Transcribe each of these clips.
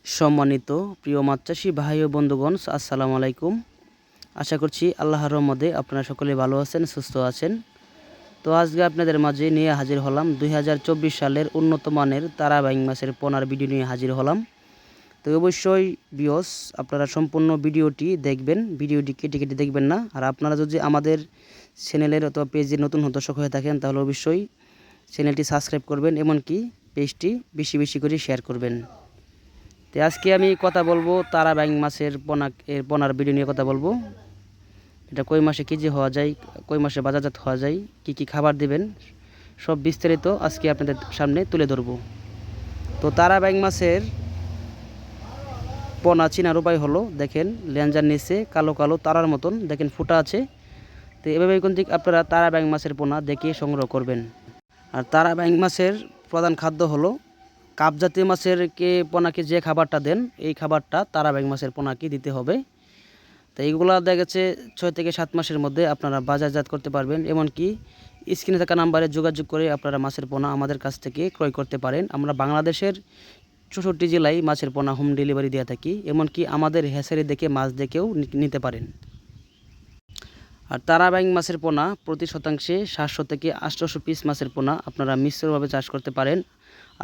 সম্মানিত প্রিয় মাছ চাষি ভাই ও বন্ধুগণ, আসসালামু আলাইকুম। আশা করছি আল্লাহর রহমতে আপনারা সকলে ভালো আছেন, সুস্থ আছেন। তো আজকে আপনাদের মাঝে নিয়ে হাজির হলাম 2024 সালের উন্নত মানের তারা বাইং মাছের পোনার ভিডিও নিয়ে হাজির হলাম। তো অবশ্যই ভিউয়ার্স, আপনারা সম্পূর্ণ ভিডিওটি দেখবেন, ভিডিওটি কেটে কেটে দেখবেন না। আর আপনারা যদি আমাদের চ্যানেলের অথবা পেজে নতুন দর্শক হয়ে থাকেন তাহলে অবশ্যই চ্যানেলটি সাবস্ক্রাইব করবেন, এমনকি পেজটি বেশি বেশি করে শেয়ার করবেন। তো আজকে আমি কথা বলবো তারা বাইং মাছের পোনার ভিডিও নিয়ে কথা বলবো। এটা কই মাসে কেজি হওয়া যায়, কই মাসে বাজারজাত হওয়া যায়, কি খাবার দিবেন, সব বিস্তারিত আজকে আপনাদের সামনে তুলে ধরবো। তো তারা বাইং মাছের পোনা চিনার উপায় হলো, দেখেন লেঞ্জার নিচে কালো কালো তারার মতন দেখেন ফুটা আছে। তো এভাবে কিন্তু আপনারা তারা বাইং মাছের পোনা দেখে সংগ্রহ করবেন। আর তারা বাইং মাছের প্রধান খাদ্য হলো কাপ জাতীয় মাছের পোনাকে যে খাবারটা দেন, এই খাবারটা তারা বাইং মাছের পোনাকে দিতে হবে। তো এইগুলো দেখা গেছে 6 থেকে 7 মাসের মধ্যে আপনারা বাজারজাত করতে পারবেন। এমনকি স্ক্রিনে থাকা নাম্বারে যোগাযোগ করে আপনারা মাছের পোনা আমাদের কাছ থেকে ক্রয় করতে পারেন। আমরা বাংলাদেশের 64 জেলায় মাছের পোনা হোম ডেলিভারি দিয়ে থাকি। এমনকি আমাদের হ্যাচারি দেখে মাছ দেখেও নিতে পারেন। আর তারা বাইং মাছের পোনা প্রতি শতাংশে 700 থেকে 800 পিস মাছের পোনা আপনারা মিশ্রভাবে চাষ করতে পারেন।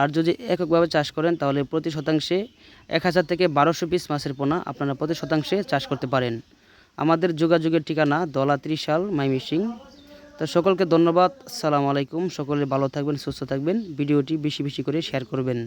আর যদি এককভাবে চাষ করেন তাহলে প্রতি শতাংশে 1000 থেকে 1200 পিস মাছের পোনা আপনারা প্রতি শতাংশে চাষ করতে পারেন। আমাদের যোগাযোগের ঠিকানা দলা ত্রিশাল, ময়মনসিংহ। তো সকলকে ধন্যবাদ। আসসালামু আলাইকুম। সকলে ভালো থাকবেন, সুস্থ থাকবেন। ভিডিওটি বেশি বেশি করে শেয়ার করবেন।